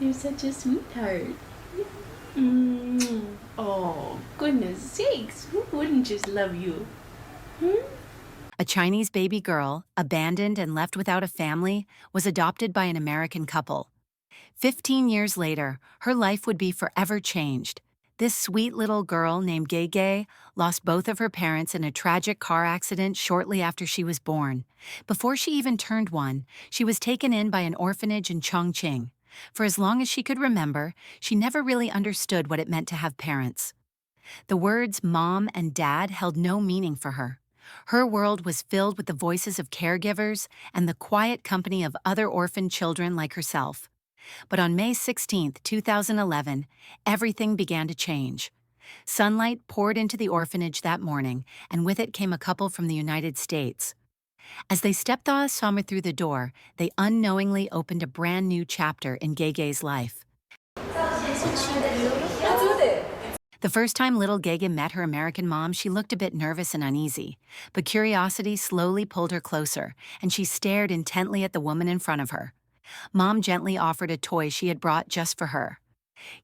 You're such a sweetheart. Mm. Oh, goodness sakes. Who wouldn't just love you? Hmm? A Chinese baby girl, abandoned and left without a family, was adopted by an American couple. 15 years later, her life would be forever changed. This sweet little girl named Gay Gay lost both of her parents in a tragic car accident shortly after she was born. Before she even turned one, she was taken in by an orphanage in Chongqing. For as long as she could remember, she never really understood what it meant to have parents. The words mom and dad held no meaning for her. Her world was filled with the voices of caregivers and the quiet company of other orphaned children like herself. But on May 16, 2011, everything began to change. Sunlight poured into the orphanage that morning, and with it came a couple from the United States. As they stepped the summer through the door, they unknowingly opened a brand new chapter in Gay Gay's life. The first time little Gege met her American mom, she looked a bit nervous and uneasy, but curiosity slowly pulled her closer, and she stared intently at the woman in front of her. Mom gently offered a toy she had brought just for her.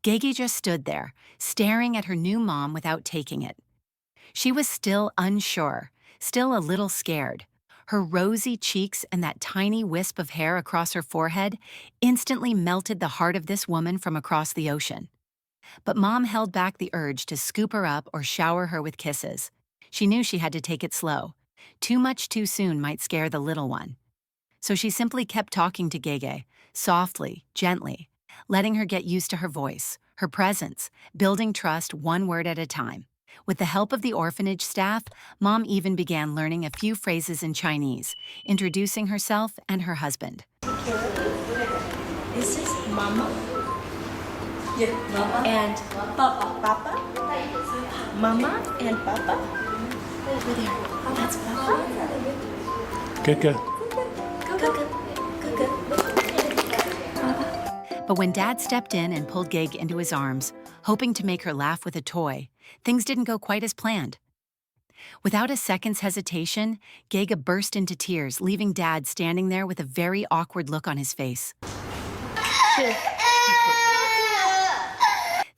Gege just stood there, staring at her new mom without taking it. She was still unsure, still a little scared. Her rosy cheeks and that tiny wisp of hair across her forehead instantly melted the heart of this woman from across the ocean. But Mom held back the urge to scoop her up or shower her with kisses. She knew she had to take it slow. Too much too soon might scare the little one. So she simply kept talking to Gege, softly, gently, letting her get used to her voice, her presence, building trust one word at a time. With the help of the orphanage staff, Mom even began learning a few phrases in Chinese, introducing herself and her husband. This is Mama. Yeah, Mama and Papa. Papa. Mama and Papa. Over there. That's Papa. Good, good. But when Dad stepped in and pulled Gege into his arms, hoping to make her laugh with a toy, things didn't go quite as planned. Without a second's hesitation, Gege burst into tears, leaving Dad standing there with a very awkward look on his face.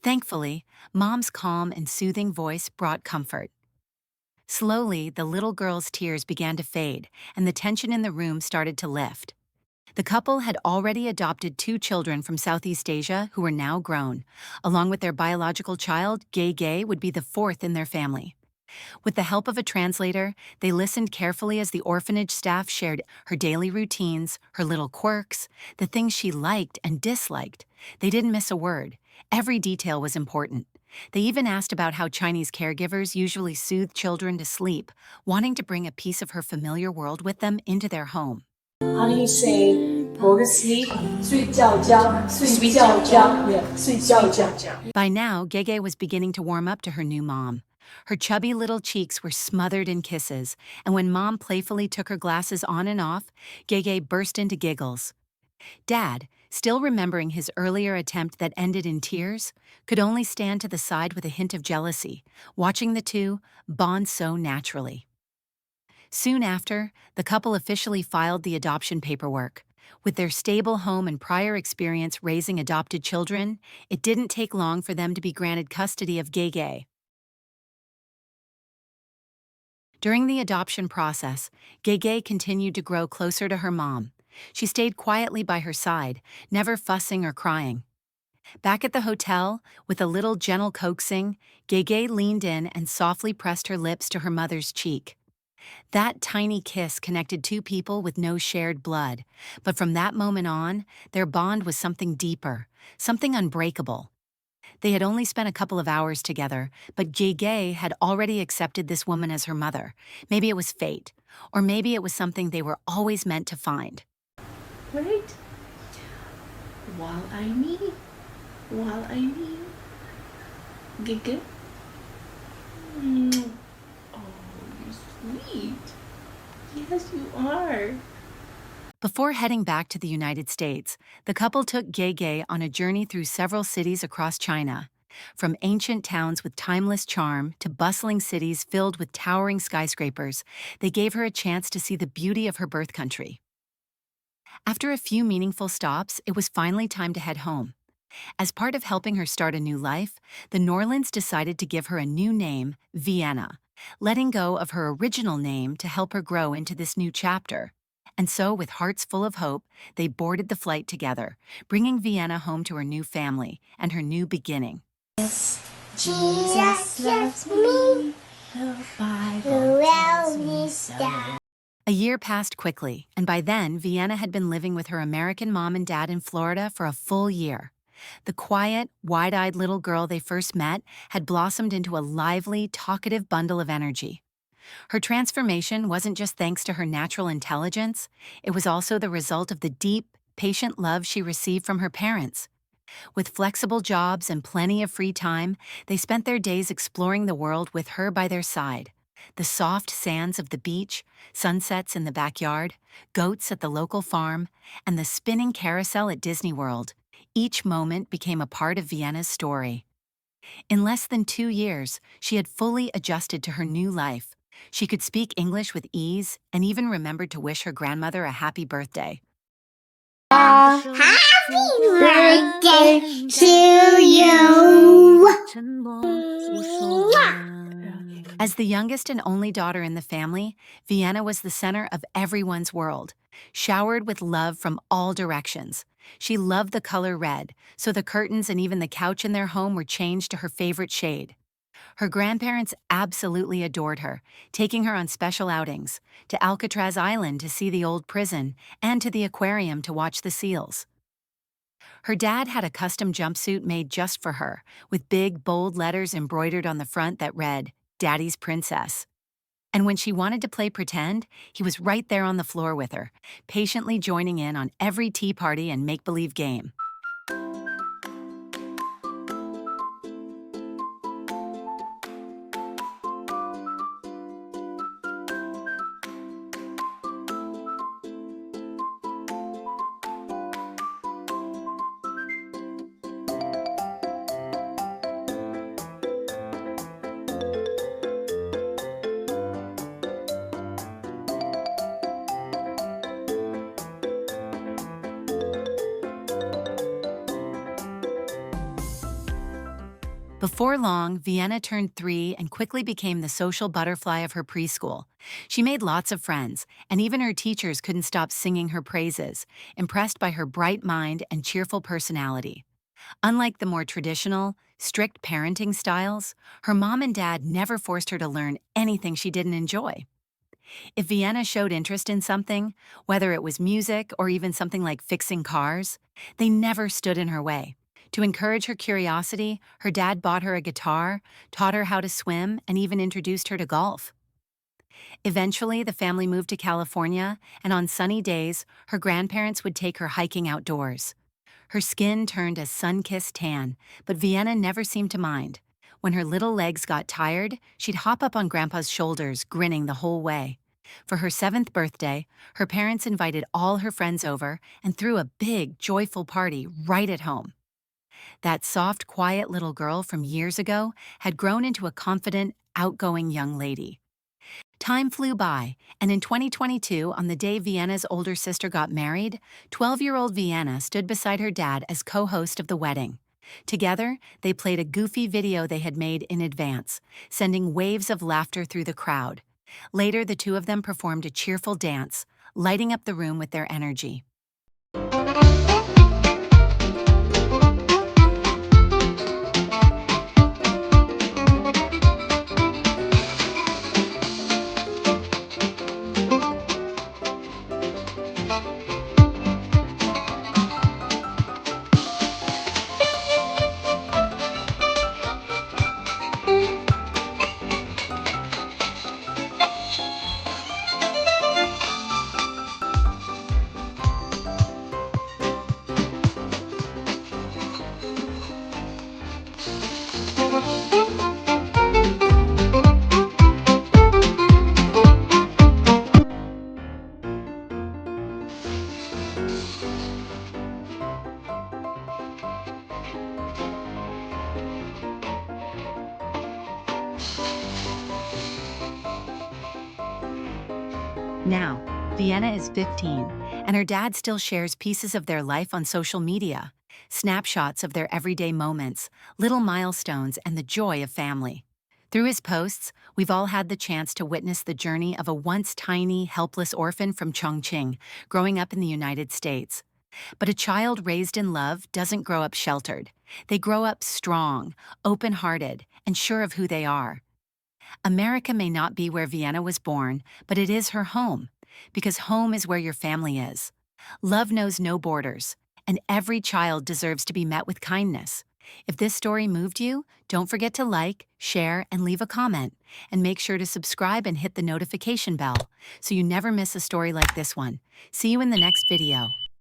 Thankfully, Mom's calm and soothing voice brought comfort. Slowly, the little girl's tears began to fade, and the tension in the room started to lift. The couple had already adopted 2 children from Southeast Asia who were now grown. Along with their biological child, Gege would be the 4th in their family. With the help of a translator, they listened carefully as the orphanage staff shared her daily routines, her little quirks, the things she liked and disliked. They didn't miss a word. Every detail was important. They even asked about how Chinese caregivers usually soothe children to sleep, wanting to bring a piece of her familiar world with them into their home. How do you say go to sleep? 睡觉觉,睡觉觉. Yeah, 睡觉觉. By now, Gege was beginning to warm up to her new mom. Her chubby little cheeks were smothered in kisses, and when Mom playfully took her glasses on and off, Gege burst into giggles. Dad, still remembering his earlier attempt that ended in tears, could only stand to the side with a hint of jealousy, watching the two bond so naturally. Soon after, the couple officially filed the adoption paperwork. With their stable home and prior experience raising adopted children, it didn't take long for them to be granted custody of Gege. During the adoption process, Gege continued to grow closer to her mom. She stayed quietly by her side, never fussing or crying. Back at the hotel, with a little gentle coaxing, Gege leaned in and softly pressed her lips to her mother's cheek. That tiny kiss connected 2 people with no shared blood, but from that moment on, their bond was something deeper, something unbreakable. They had only spent a couple of hours together, but Gege had already accepted this woman as her mother. Maybe it was fate, or maybe it was something they were always meant to find. Right? While I need. Gege. Oh, you're sweet. Yes, you are. Before heading back to the United States, the couple took Gege on a journey through several cities across China. From ancient towns with timeless charm to bustling cities filled with towering skyscrapers, they gave her a chance to see the beauty of her birth country. After a few meaningful stops, it was finally time to head home. As part of helping her start a new life, the Norlands decided to give her a new name, Vienna, letting go of her original name to help her grow into this new chapter. And so, with hearts full of hope, they boarded the flight together, bringing Vienna home to her new family and her new beginning. Jesus loves me. The Bible tells me so. A year passed quickly, and by then, Vienna had been living with her American mom and dad in Florida for a full year. The quiet, wide-eyed little girl they first met had blossomed into a lively, talkative bundle of energy. Her transformation wasn't just thanks to her natural intelligence, it was also the result of the deep, patient love she received from her parents. With flexible jobs and plenty of free time, they spent their days exploring the world with her by their side. The soft sands of the beach, sunsets in the backyard, goats at the local farm, and the spinning carousel at Disney World. Each moment became a part of Vienna's story. In less than 2 years, she had fully adjusted to her new life. She could speak English with ease and even remembered to wish her grandmother a happy birthday. Happy birthday to you. As the youngest and only daughter in the family, Vienna was the center of everyone's world, showered with love from all directions. She loved the color red, so the curtains and even the couch in their home were changed to her favorite shade. Her grandparents absolutely adored her, taking her on special outings, to Alcatraz Island to see the old prison, and to the aquarium to watch the seals. Her dad had a custom jumpsuit made just for her, with big, bold letters embroidered on the front that read, "Daddy's Princess." And when she wanted to play pretend, he was right there on the floor with her, patiently joining in on every tea party and make-believe game. Before long, Vienna turned 3 and quickly became the social butterfly of her preschool. She made lots of friends, and even her teachers couldn't stop singing her praises, impressed by her bright mind and cheerful personality. Unlike the more traditional, strict parenting styles, her mom and dad never forced her to learn anything she didn't enjoy. If Vienna showed interest in something, whether it was music or even something like fixing cars, they never stood in her way. To encourage her curiosity, her dad bought her a guitar, taught her how to swim, and even introduced her to golf. Eventually, the family moved to California, and on sunny days, her grandparents would take her hiking outdoors. Her skin turned a sun-kissed tan, but Vienna never seemed to mind. When her little legs got tired, she'd hop up on Grandpa's shoulders, grinning the whole way. For her 7th birthday, her parents invited all her friends over and threw a big, joyful party right at home. That soft, quiet little girl from years ago had grown into a confident, outgoing young lady. Time flew by, and in 2022, on the day Vienna's older sister got married, 12-year-old Vienna stood beside her dad as co-host of the wedding. Together, they played a goofy video they had made in advance, sending waves of laughter through the crowd. Later, the two of them performed a cheerful dance, lighting up the room with their energy. Now, Vienna is 15, and her dad still shares pieces of their life on social media. snapshots of their everyday moments, little milestones, and the joy of family. Through his posts, we've all had the chance to witness the journey of a once tiny, helpless orphan from Chongqing growing up in the United States. But a child raised in love doesn't grow up sheltered. They grow up strong, open-hearted, and sure of who they are. America may not be where Vienna was born, but it is her home, because home is where your family is. Love knows no borders, and every child deserves to be met with kindness. If this story moved you, don't forget to like, share, and leave a comment. And make sure to subscribe and hit the notification bell so you never miss a story like this one. See you in the next video.